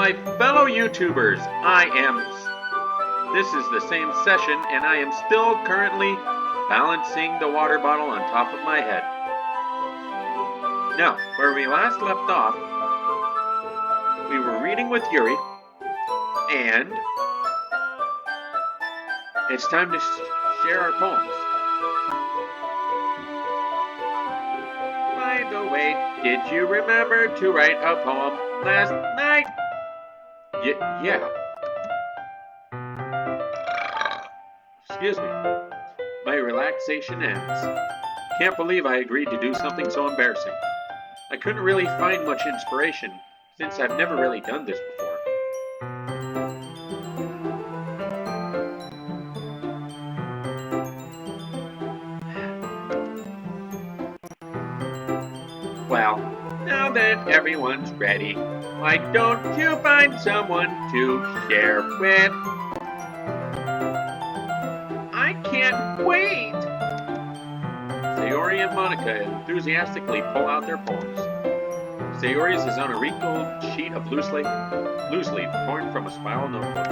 my fellow YouTubers, this is the same session and I am still currently balancing the water bottle on top of my head. Now, where we last left off, we were reading with Yuri, and it's time to share our poems. By the way, did you remember to write a poem last night? Yeah. Excuse me. My relaxation ends. Can't believe I agreed to do something so embarrassing. I couldn't really find much inspiration since I've never really done this before. Well, now that everyone's ready, why don't you find someone to share with? I can't wait! Yuri and Monica enthusiastically pull out their poems. Sayori's is on a wrinkled sheet of loose leaf torn from a spiral notebook.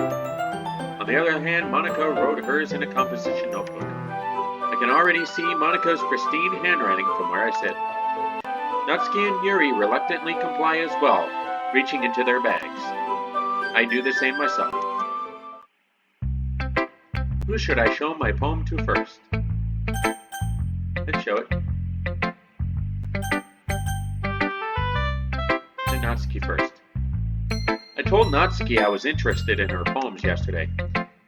On the other hand, Monica wrote hers in a composition notebook. I can already see Monica's pristine handwriting from where I sit. Natsuki and Yuri reluctantly comply as well, reaching into their bags. I do the same myself. Who should I show my poem to first? Let's show it. To Natsuki first. I told Natsuki I was interested in her poems yesterday.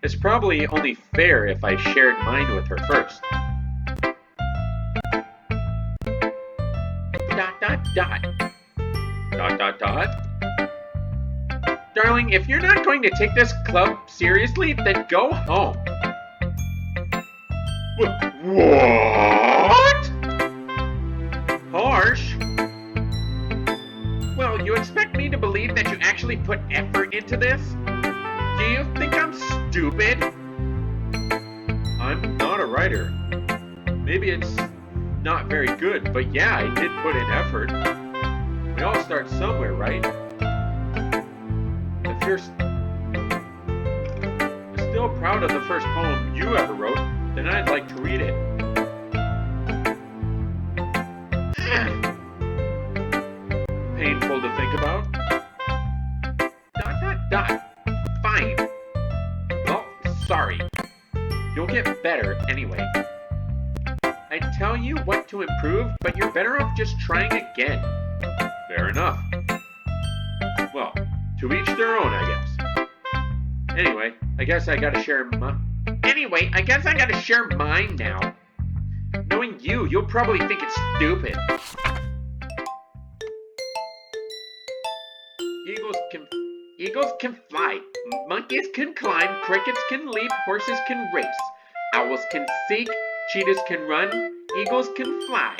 It's probably only fair if I shared mine with her first. ... Darling, if you're not going to take this club seriously, then go home. What? Harsh? Well, you expect me to believe that you actually put effort into this? Do you think I'm stupid? I'm not a writer. Maybe it's not very good, but yeah, I did put in effort. We all start somewhere, right? If you're still proud of the first poem you ever wrote, then I'd like to read it. Painful to think about. ... Fine. Well, sorry. You'll get better anyway. I tell you what to improve, but you're better off just trying again. Fair enough. Well, to each their own, I guess. Anyway, I guess I gotta share mine now. Knowing you, you'll probably think it's stupid. Eagles can fly, monkeys can climb, crickets can leap, horses can race, owls can seek, cheetahs can run, eagles can fly.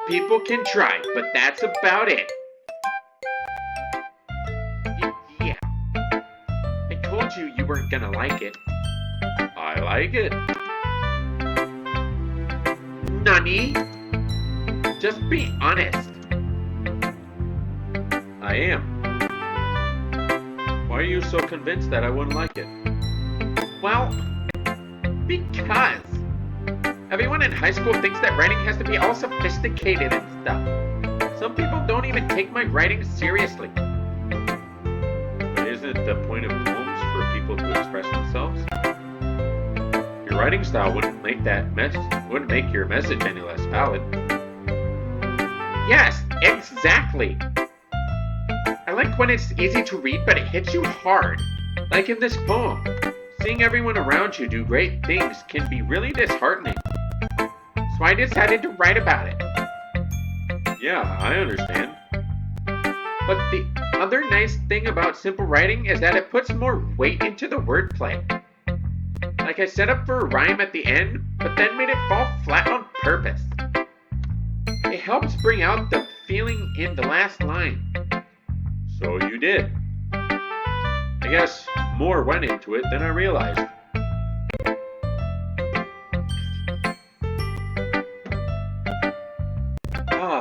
People can try, but that's about it. Yeah. I told you you weren't gonna like it. I like it. Nani? Just be honest. I am. Why are you so convinced that I wouldn't like it? Well, because everyone in high school thinks that writing has to be all sophisticated and stuff. Some people don't even take my writing seriously. But isn't the point of poems for people to express themselves? Your writing style wouldn't make your message any less valid. Yes, exactly. I like when it's easy to read, but it hits you hard. Like in this poem. Seeing everyone around you do great things can be really disheartening. So I decided to write about it. Yeah, I understand. But the other nice thing about simple writing is that it puts more weight into the wordplay. Like I set up for a rhyme at the end, but then made it fall flat on purpose. It helps bring out the feeling in the last line. So you did. I guess more went into it than I realized.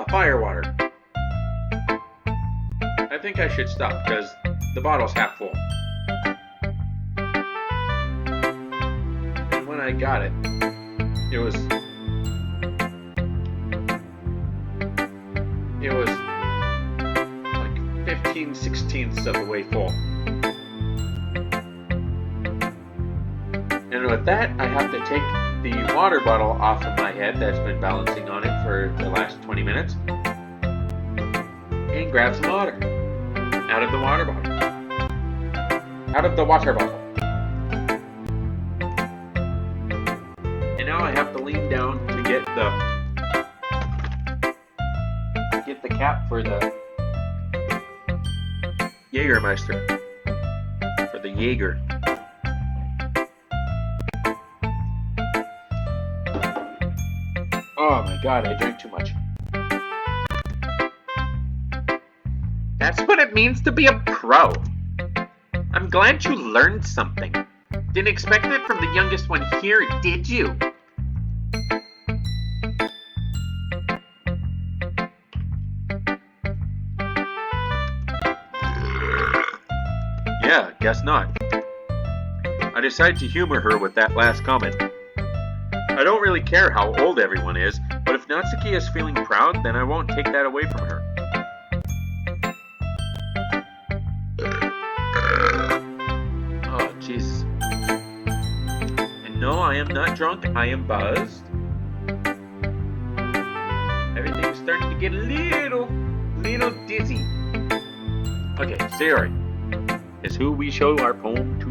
Firewater. I think I should stop because the bottle's half full. And when I got it, it was like 15/16 of the way full. And with that, I have to take the water bottle off of my head that's been balancing on it for the last 20 minutes and grab some water out of the water bottle. Out of the water bottle. And now I have to lean down to get the cap for the Jägermeister. For the Jaeger. Oh my god, I drank too much. That's what it means to be a pro. I'm glad you learned something. Didn't expect it from the youngest one here, did you? Yeah, guess not. I decided to humor her with that last comment. I don't really care how old everyone is, but if Natsuki is feeling proud, then I won't take that away from her. Oh, jeez. And no, I am not drunk, I am buzzed. Everything's starting to get a little dizzy. Okay, Sayori is who we show our poem to.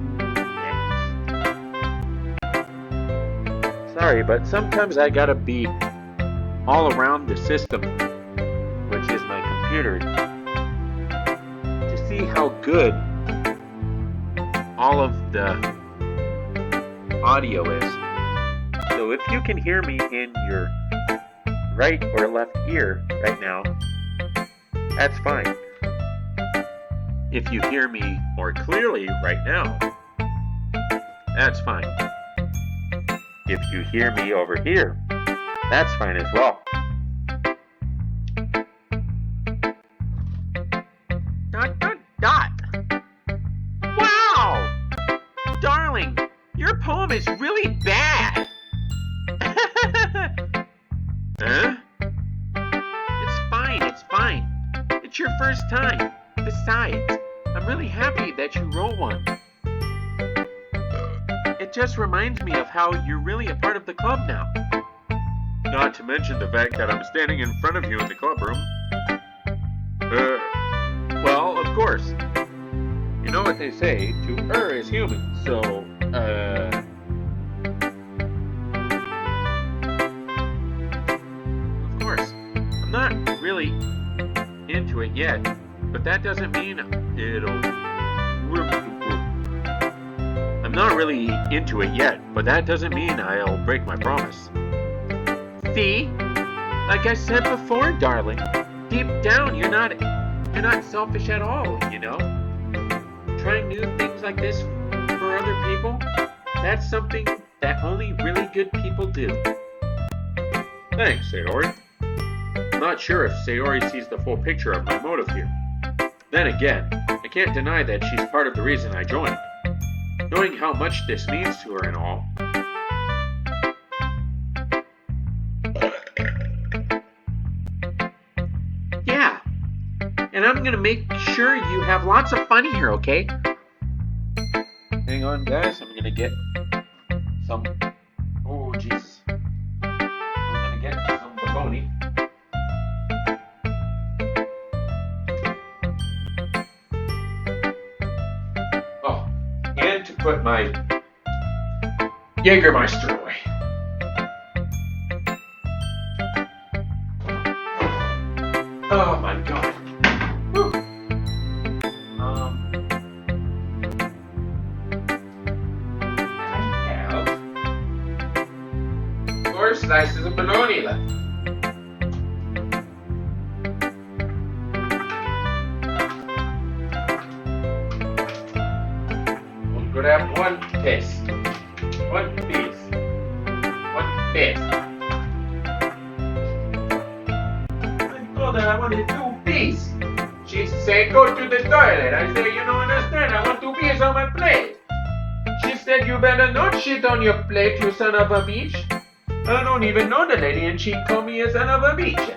Sorry, but sometimes I gotta be all around the system, which is my computer, to see how good all of the audio is. So if you can hear me in your right or left ear right now, that's fine. If you hear me more clearly right now, that's fine. If you hear me over here, that's fine as well. Dot. Wow! Darling, your poem is really bad. Huh? It's fine. It's your first time. Besides, I'm really happy that you wrote one. It just reminds me of how you're really a part of the club now. Not to mention the fact that I'm standing in front of you in the club room. Well, of course. You know what they say, to err is human, so, Of course. I'm not really into it yet, but that doesn't mean I'm not really into it yet, but that doesn't mean I'll break my promise. See? Like I said before, darling, deep down you're not selfish at all, you know? Trying new things like this for other people, that's something that only really good people do. Thanks, Sayori. I'm not sure if Sayori sees the full picture of my motive here. Then again, I can't deny that she's part of the reason I joined. Knowing how much this means to her and all. Yeah, and I'm gonna make sure you have lots of fun here, okay? Hang on, guys, I'm gonna get some... Oh, Jesus. I'm gonna get some bologna. And to put my Jägermeister away. Oh my god. Whew. I have 4 slices of bologna left. Grab one piece. One piece. I told her I wanted 2 pieces. She say go to the toilet. I say, you don't understand, I want to piss on my plate. She said, you better not shit on your plate, you son of a bitch. I don't even know the lady and she called me a son of a bitch.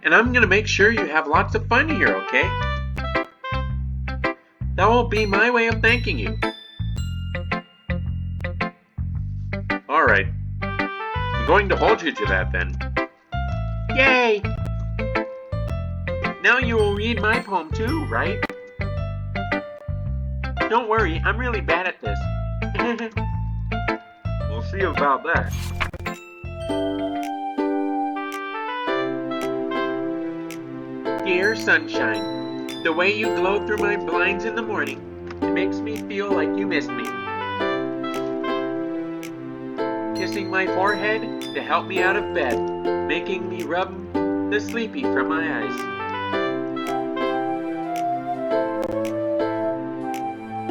And I'm gonna make sure you have lots of fun here, okay? That will be my way of thanking you. Alright. I'm going to hold you to that then. Yay! Now you will read my poem too, right? Don't worry, I'm really bad at this. We'll see about that. Dear sunshine, the way you glow through my blinds in the morning, it makes me feel like you missed me. Kissing my forehead to help me out of bed, making me rub the sleepy from my eyes.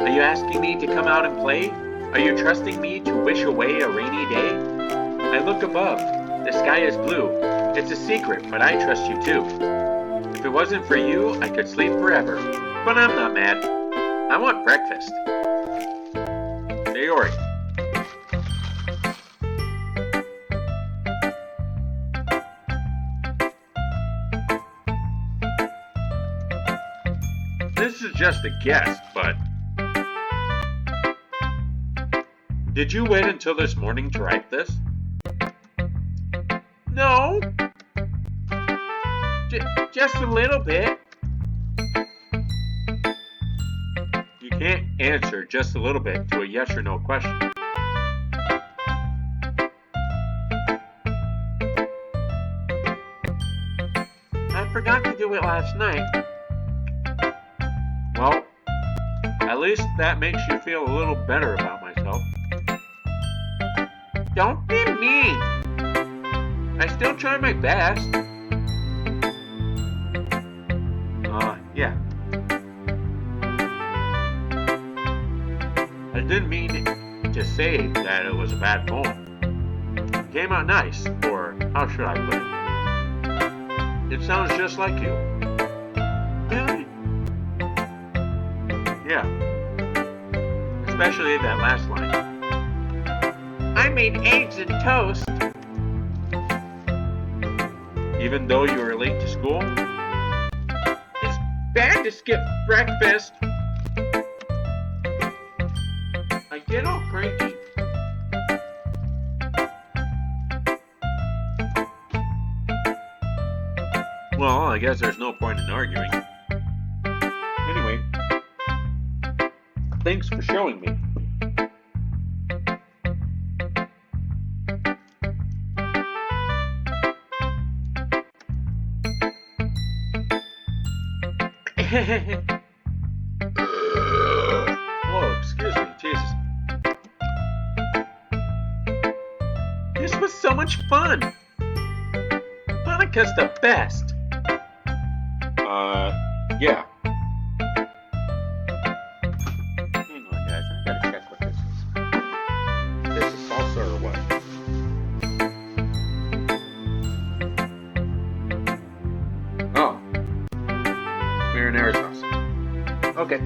Are you asking me to come out and play? Are you trusting me to wish away a rainy day? I look above. The sky is blue. It's a secret, but I trust you too. If it wasn't for you, I could sleep forever. But I'm not mad. I want breakfast. Yuri. This is just a guess, but... Did you wait until this morning to write this? No. Just a little bit. You can't answer just a little bit to a yes or no question. I forgot to do it last night. Well, at least that makes you feel a little better about myself. Don't be mean. I still try my best. Yeah. I didn't mean to say that it was a bad poem. It came out nice, or how should I put it? It sounds just like you. Really? Yeah. Especially that last line. I made eggs and toast. Even though you were late to school? Bad to skip breakfast. I get all cranky. Well, I guess there's no point in arguing. Anyway, thanks for showing me. Whoa, excuse me, Jesus. This was so much fun. Monica's the best. Yeah. Hang on, guys, I gotta check what this is. This is salsa or what? Oh. Marinara sauce. Okay.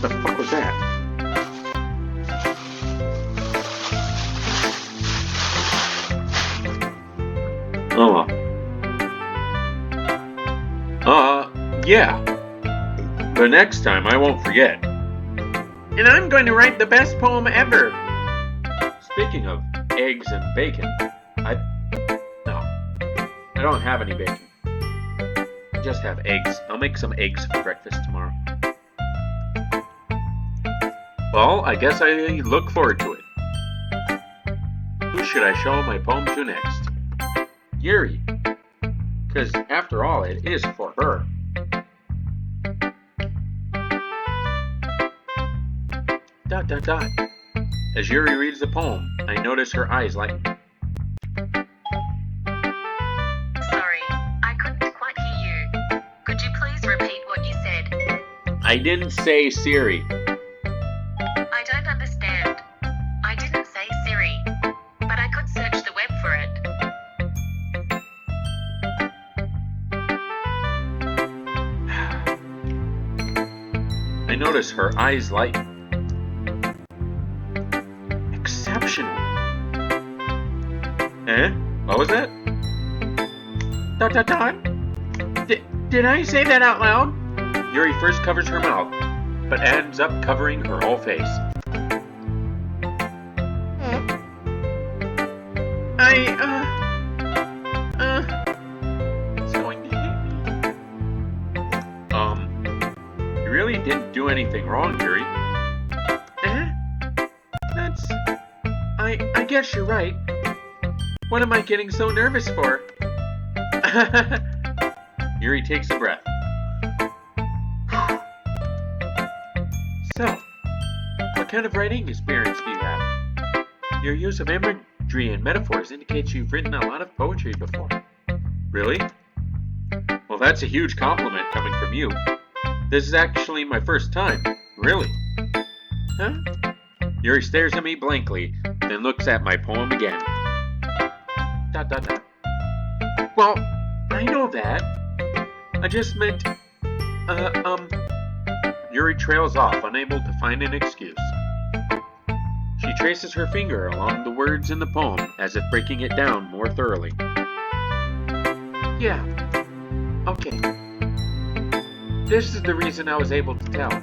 The fuck was that? Oh well. Yeah. But next time I won't forget. And I'm going to write the best poem ever. Speaking of eggs and bacon, I don't have any bacon. I just have eggs. I'll make some eggs for breakfast tomorrow. Well, I guess I look forward to it. Who should I show my poem to next? Yuri. Because after all, it is for her. Dot dot dot. As Yuri reads the poem, I notice her eyes lighten. Sorry, I didn't say Siri. I don't understand. I didn't say Siri, but I could search the web for it. I notice her eyes light. Exceptional. Eh? What was that? Dot dot dot? Did I say that out loud? Yuri first covers her mouth, but ends up covering her whole face. It's going to hit me. You really didn't do anything wrong, Yuri. I guess you're right. What am I getting so nervous for? Yuri takes a breath. So, what kind of writing experience do you have? Your use of imagery and metaphors indicates you've written a lot of poetry before. Really? Well, that's a huge compliment coming from you. This is actually my first time. Really? Huh? Yuri stares at me blankly, then looks at my poem again. Dot dot dot. Well, I know that. I just meant, Yuri trails off, unable to find an excuse. She traces her finger along the words in the poem, as if breaking it down more thoroughly. Yeah. Okay. This is the reason I was able to tell.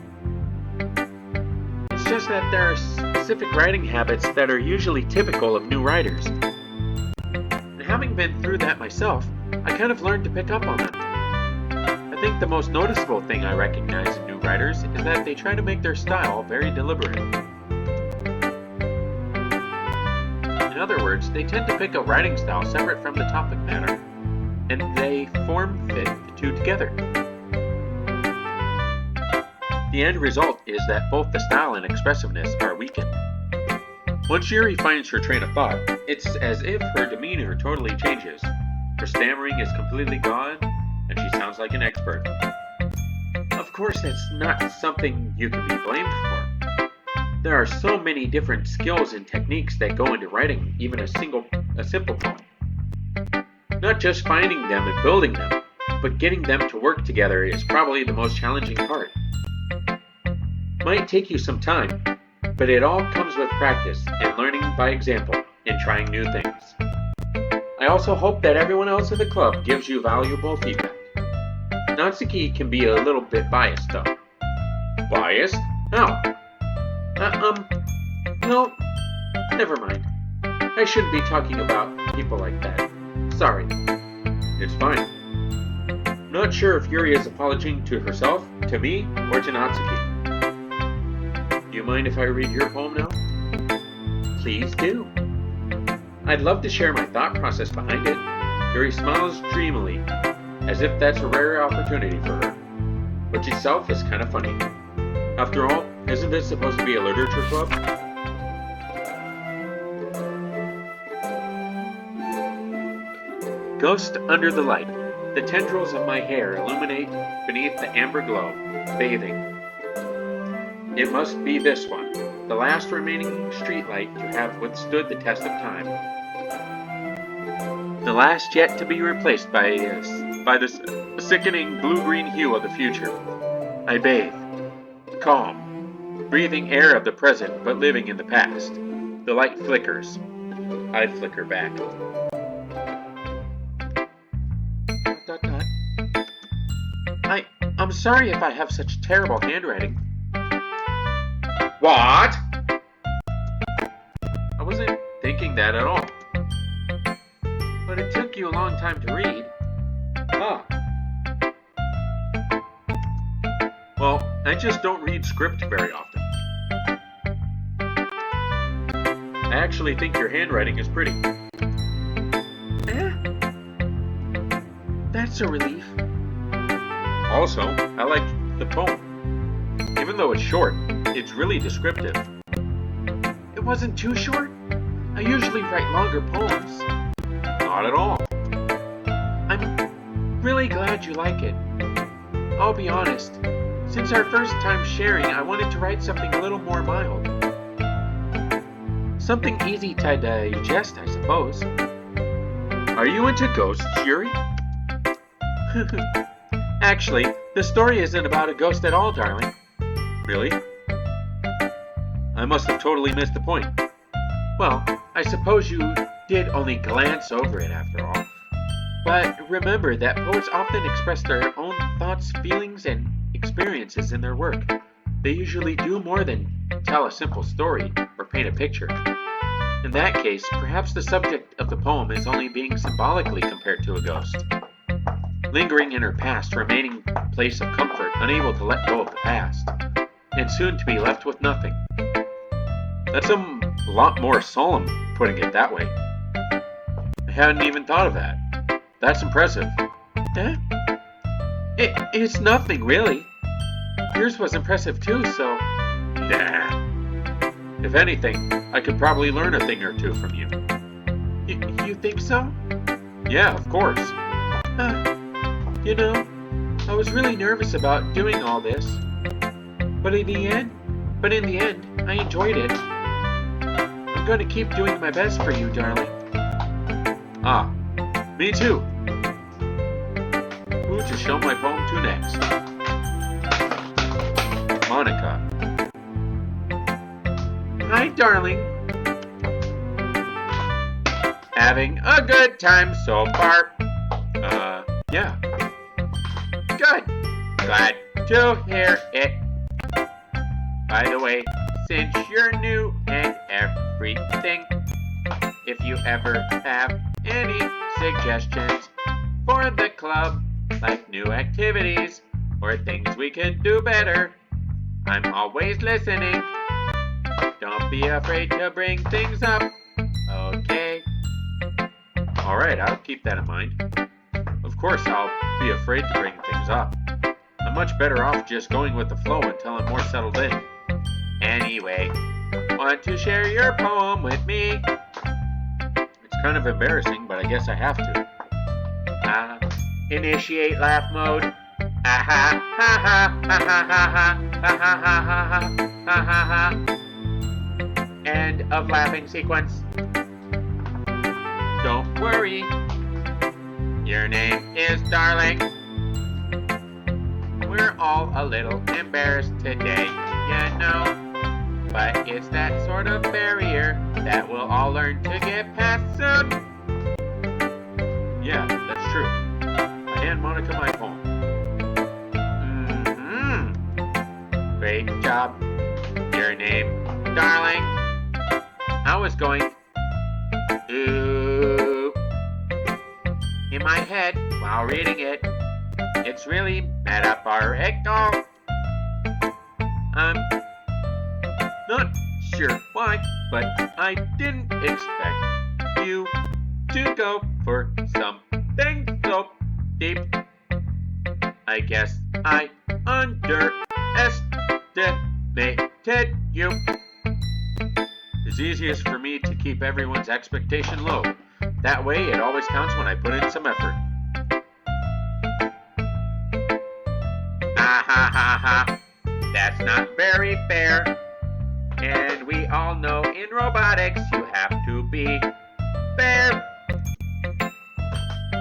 It's just that there are specific writing habits that are usually typical of new writers. And having been through that myself, I kind of learned to pick up on them. I think the most noticeable thing I recognize in new writers is that they try to make their style very deliberate. In other words, they tend to pick a writing style separate from the topic matter, and they form-fit the two together. The end result is that both the style and expressiveness are weakened. Once Yuri finds her train of thought, it's as if her demeanor totally changes. Her stammering is completely gone, and she sounds like an expert. Of course, that's not something you can be blamed for. There are so many different skills and techniques that go into writing even a simple poem. Not just finding them and building them, but getting them to work together is probably the most challenging part. Might take you some time, but it all comes with practice and learning by example and trying new things. I also hope that everyone else in the club gives you valuable feedback. Natsuki can be a little bit biased, though. Biased? How? No, never mind. I shouldn't be talking about people like that. Sorry. It's fine. I'm not sure if Yuri is apologizing to herself, to me, or to Natsuki. Do you mind if I read your poem now? Please do. I'd love to share my thought process behind it. Yuri smiles dreamily, as if that's a rare opportunity for her, which itself is kind of funny. After all, isn't this supposed to be a literature club? Ghost under the light. The tendrils of my hair illuminate beneath the amber glow, bathing. It must be this one, the last remaining streetlight to have withstood the test of time. The last yet to be replaced by the sickening blue-green hue of the future. I bathe, calm, breathing air of the present but living in the past. The light flickers. I flicker back. I'm sorry if I have such terrible handwriting. What? I wasn't thinking that at all. But it took you a long time to read. Huh. Well, I just don't read script very often. I actually think your handwriting is pretty. That's a relief. Also, I like the poem. Even though it's short, it's really descriptive. It wasn't too short? I usually write longer poems. Not at all. I'm really glad you like it. I'll be honest, Since our first time sharing, I wanted to write something a little more mild. Something easy to digest, I suppose. Are you into ghosts, Yuri? Actually, the story isn't about a ghost at all, darling. Really? I must have totally missed the point. Well, I suppose you did only glance over it after all. But remember that poets often express their own thoughts, feelings, and experiences in their work. They usually do more than tell a simple story or paint a picture. In that case, perhaps the subject of the poem is only being symbolically compared to a ghost. Lingering in her past, remaining a place of comfort, unable to let go of the past, and soon to be left with nothing. That's a lot more solemn, putting it that way. I hadn't even thought of that. That's impressive. Eh? It's nothing, really. Yours was impressive too, so... Nah. If anything, I could probably learn a thing or two from you. You think so? Yeah, of course. You know, I was really nervous about doing all this. But in the end, I enjoyed it. I'm going to keep doing my best for you, darling. Ah, me too. Who to show my poem to next? Monica. Hi, darling. Having a good time so far? Yeah. Good. Glad to hear it. By the way, since you're new and everything, if you ever have any suggestions for the club, like new activities or things we can do better, I'm always listening. Don't be afraid to bring things up, okay? Alright, I'll keep that in mind. Of course I'll be afraid to bring things up. I'm much better off just going with the flow until I'm more settled in. Anyway, want to share your poem with me? It's kind of embarrassing, but I guess I have to. Initiate laugh mode. Ha ha ha ha ha ha ha ha ha ha ha ha. End of laughing sequence. Don't worry. Your name is Darling. We're all a little embarrassed today, you know. But it's that sort of barrier that we'll all learn to get past soon. Yeah, that's true. I hand Monica my poem. Great job. Your name, Darling. I was going, ooh, in my head while reading it. It's really metaphorical. I'm not sure why, but I didn't expect you to go for something so deep. I guess I underestimated you. It's easiest for me to keep everyone's expectation low. That way it always counts when I put in some effort. Ha ha ha ha. That's not very fair. And we all know in robotics you have to be fair.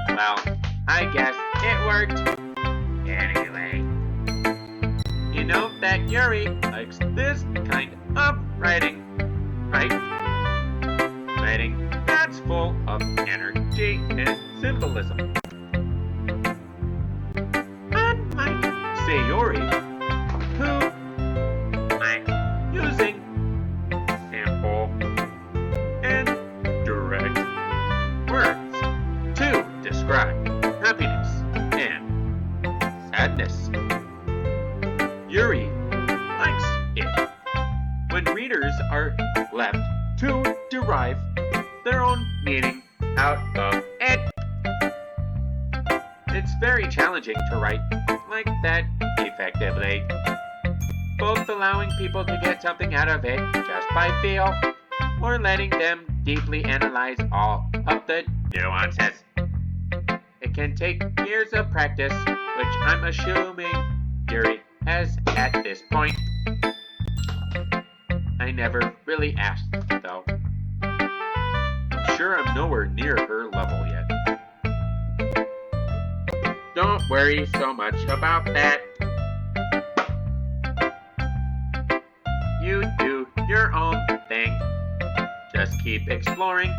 Well, I guess it worked. Anyway, you know that Yuri likes this kind of writing, right? Writing that's full of energy and symbolism. Unlike, say, Yuri, who I'm using simple and direct words to describe happiness and sadness. Yuri likes it when readers are left to derive their own meaning out of it. It's very challenging to write like that effectively, both allowing people to get something out of it just by feel, or letting them deeply analyze all of the nuances. It can take years of practice, which I'm assuming Yuri as at this point. I never really asked, though. I'm sure I'm nowhere near her level yet. Don't worry so much about that. You do your own thing. Just keep exploring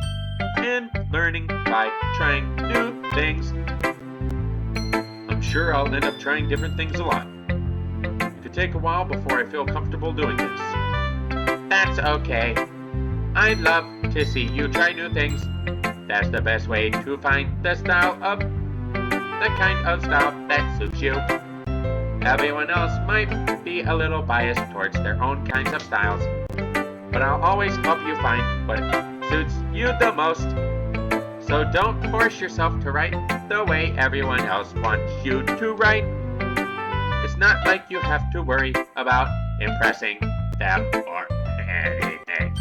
and learning by trying new things. I'm sure I'll end up trying different things a lot. It could take a while before I feel comfortable doing this. That's okay. I'd love to see you try new things. That's the best way to find the kind of style that suits you. Everyone else might be a little biased towards their own kinds of styles, but I'll always help you find what suits you the most. So don't force yourself to write the way everyone else wants you to write. It's not like you have to worry about impressing them or anything.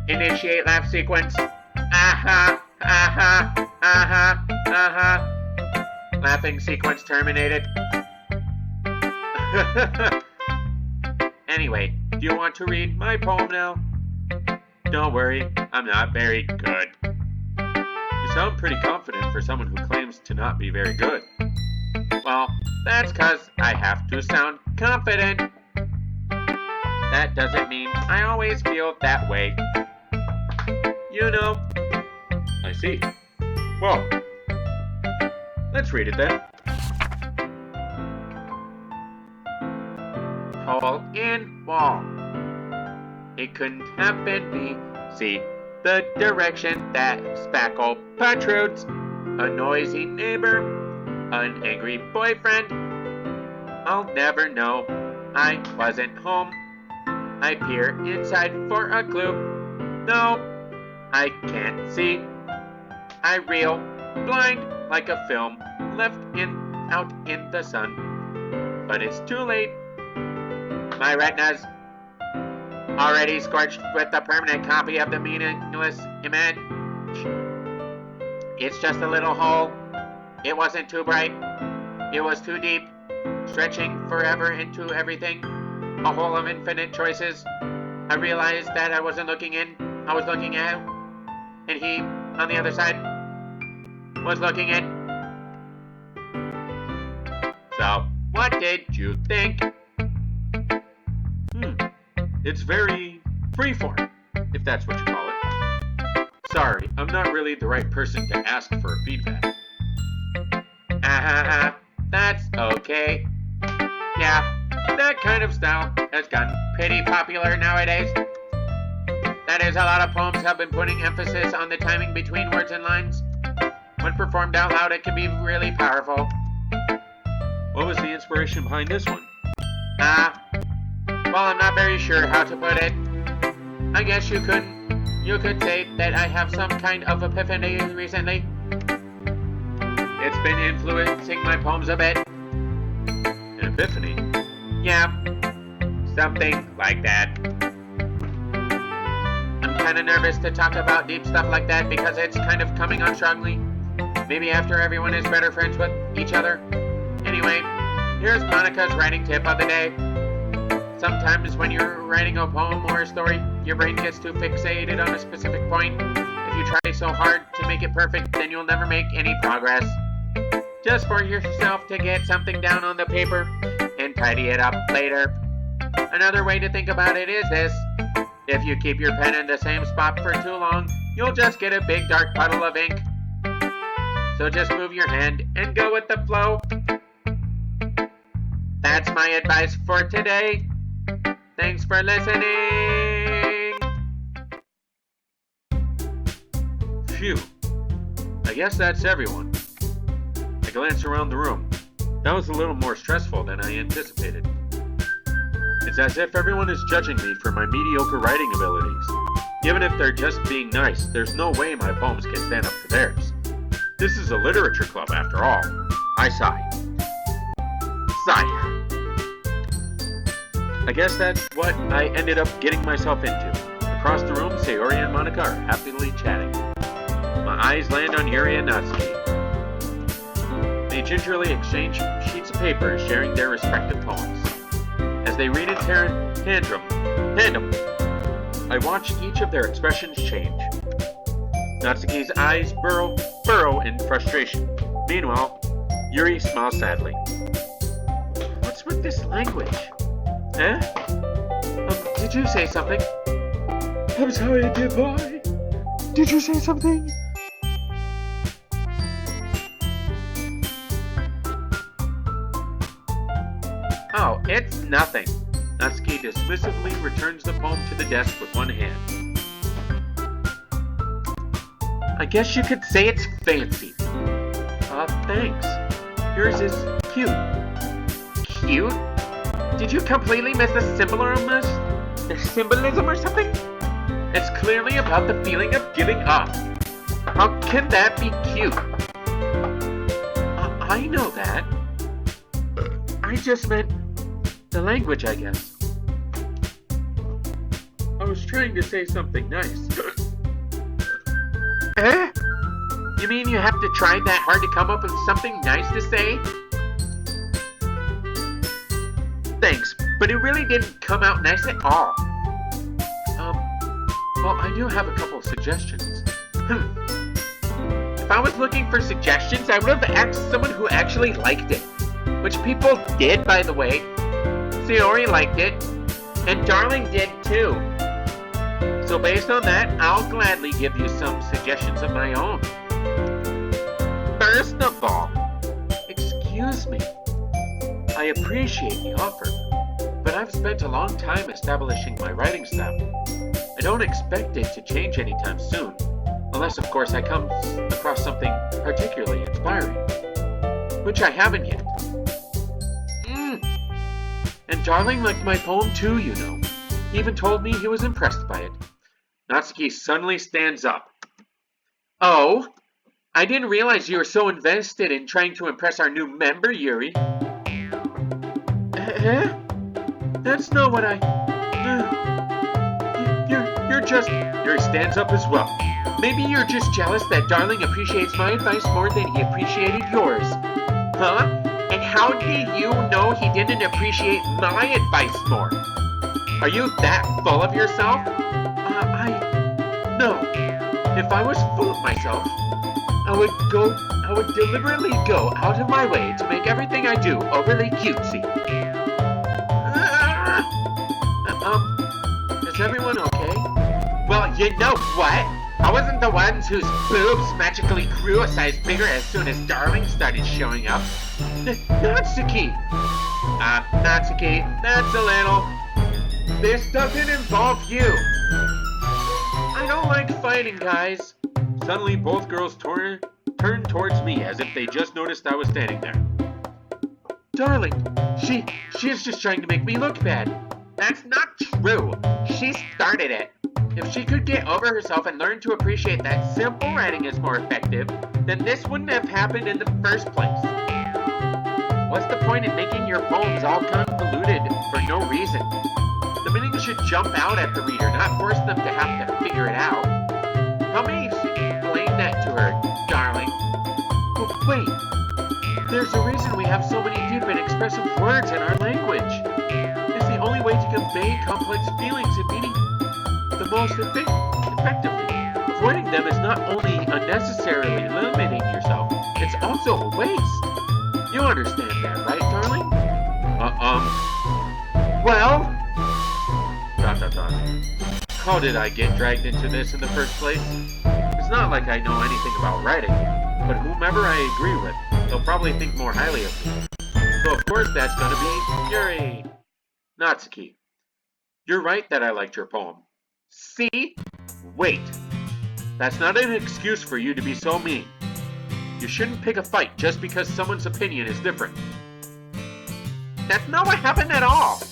Initiate laugh sequence. Aha, aha, aha, aha. Laughing sequence terminated. Anyway, do you want to read my poem now? Don't worry, I'm not very good. You sound pretty confident for someone who claims to not be very good. Well, that's 'cause I have to sound confident. That doesn't mean I always feel that way. You know. I see. Well, let's read it then. Hole in wall. It couldn't have been me. See the direction that spackle protrudes. A noisy neighbor, an angry boyfriend. I'll never know. I wasn't home. I peer inside for a clue. No, I can't see. I reel blind like a film left out in the sun. But it's too late. My retinas already scorched with a permanent copy of the meaningless image. It's just a little hole. It wasn't too bright. It was too deep, stretching forever into everything. A hole of infinite choices. I realized that I wasn't looking in. I was looking out. And he, on the other side, was looking in. So, what did you think? It's very freeform, if that's what you call it. Sorry, I'm not really the right person to ask for feedback. That's okay. Yeah, that kind of style has gotten pretty popular nowadays. That is, a lot of poems have been putting emphasis on the timing between words and lines. When performed out loud, it can be really powerful. What was the inspiration behind this one? Well, I'm not very sure how to put it. I guess you could say that I have some kind of epiphany recently. It's been influencing my poems a bit. An epiphany? Yeah, something like that. I'm kind of nervous to talk about deep stuff like that because it's kind of coming on strongly. Maybe after everyone is better friends with each other. Anyway, here's Monica's writing tip of the day. Sometimes when you're writing a poem or a story, your brain gets too fixated on a specific point. If you try so hard to make it perfect, then you'll never make any progress. Just force yourself to get something down on the paper and tidy it up later. Another way to think about it is this. If you keep your pen in the same spot for too long, you'll just get a big dark puddle of ink. So just move your hand and go with the flow. That's my advice for today. Thanks for listening. Phew. I guess that's everyone. I glanced around the room. That was a little more stressful than I anticipated. It's as if everyone is judging me for my mediocre writing abilities. Even if they're just being nice, there's no way my poems can stand up to theirs. This is a literature club after all. I sigh. Sigh. I guess that's what I ended up getting myself into. Across the room, Sayori and Monica are happily chatting. My eyes land on Yuri and Natsuki. They gingerly exchange sheets of paper, sharing their respective poems. As they read in tandem, I watch each of their expressions change. Natsuki's eyes burrow in frustration. Meanwhile, Yuri smiles sadly. What's with this language? Eh? Did you say something? I'm sorry, dear boy. Did you say something? Oh, it's nothing. Natsuki dismissively returns the poem to the desk with one hand. I guess you could say it's fancy. Thanks. Yours is cute. Cute? Did you completely miss the symbolism or something? It's clearly about the feeling of giving up. How can that be cute? I know that. I just meant the language, I guess. I was trying to say something nice. Eh? You mean you have to try that hard to come up with something nice to say? Thanks, but it really didn't come out nice at all. Well, I do have a couple of suggestions. If I was looking for suggestions, I would have asked someone who actually liked it. Which people did, by the way. Yuri liked it, and Darling did too. So based on that, I'll gladly give you some suggestions of my own. First of all, excuse me. I appreciate the offer, but I've spent a long time establishing my writing style. I don't expect it to change anytime soon, unless of course I come across something particularly inspiring, which I haven't yet. And Darling liked my poem too, you know. He even told me he was impressed by it. Natsuki suddenly stands up. Oh, I didn't realize you were so invested in trying to impress our new member, Yuri. That's not what I... You're just... Yuri stands up as well. Maybe you're just jealous that Darling appreciates my advice more than he appreciated yours. Huh? And how do you know he didn't appreciate my advice more? Are you that full of yourself? No. If I was full of myself, I would deliberately go out of my way to make everything I do overly cutesy. Is everyone okay? Well, you know what? I wasn't the ones whose boobs magically grew a size bigger as soon as Darling started showing up. Natsuki! Natsuki, that's a little... This doesn't involve you! I don't like fighting, guys. Suddenly, both girls turned towards me as if they just noticed I was standing there. Darling, she's just trying to make me look bad. That's not true. She started it. If she could get over herself and learn to appreciate that simple writing is more effective, then this wouldn't have happened in the first place. What's the point in making your poems all convoluted for no reason? The meaning should jump out at the reader, not force them to have to figure it out. Help me explain that to her, Darling. Oh, wait. There's a reason we have so many deep and expressive words in our language. It's the only way to convey complex feelings and meaning the most effectively. Avoiding them is not only unnecessarily limiting yourself, it's also a waste. You understand that, right, Darling? Well... ... How did I get dragged into this in the first place? It's not like I know anything about writing, but whomever I agree with, they'll probably think more highly of me. So of course that's gonna be Yuri. Natsuki, you're right that I liked your poem. See? Wait. That's not an excuse for you to be so mean. You shouldn't pick a fight just because someone's opinion is different. That's not what happened at all.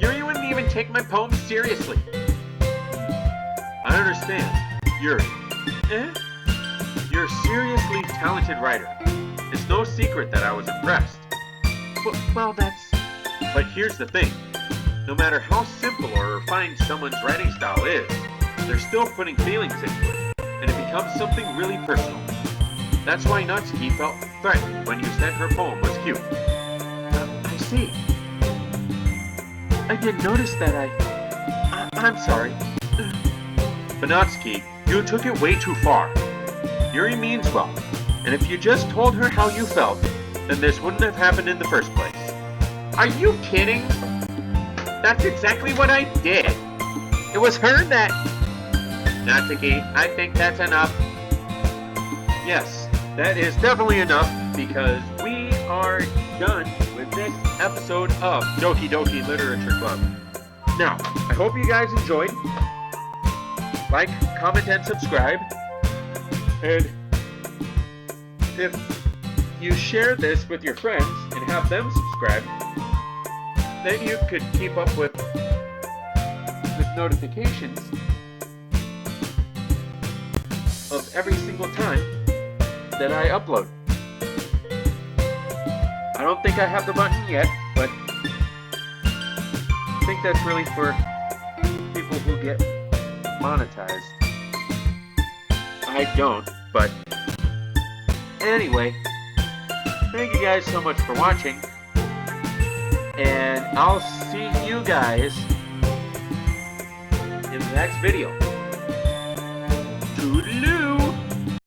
Yuri wouldn't even take my poem seriously. I understand. Yuri. You're a seriously talented writer. It's no secret that I was impressed. Well, that's... But here's the thing. No matter how simple or refined someone's writing style is, they're still putting feelings into it, and it becomes something really personal. That's why Natsuki felt threatened when you said her poem was cute. I see. I didn't notice that. I'm sorry. But Natsuki, you took it way too far. Yuri means well, and if you just told her how you felt, then this wouldn't have happened in the first place. Are you kidding? That's exactly what I did. It was her that... Natsuki, I think that's enough. Yes, that is definitely enough, because we are done with this episode of Doki Doki Literature Club. Now, I hope you guys enjoyed. Like, comment, and subscribe. And if you share this with your friends and have them subscribe, then you could keep up with notifications of every single time that I upload. I don't think I have the button yet, but I think that's really for people who get monetized. I don't, but anyway, thank you guys so much for watching, and I'll see you guys in the next video. Toodaloo!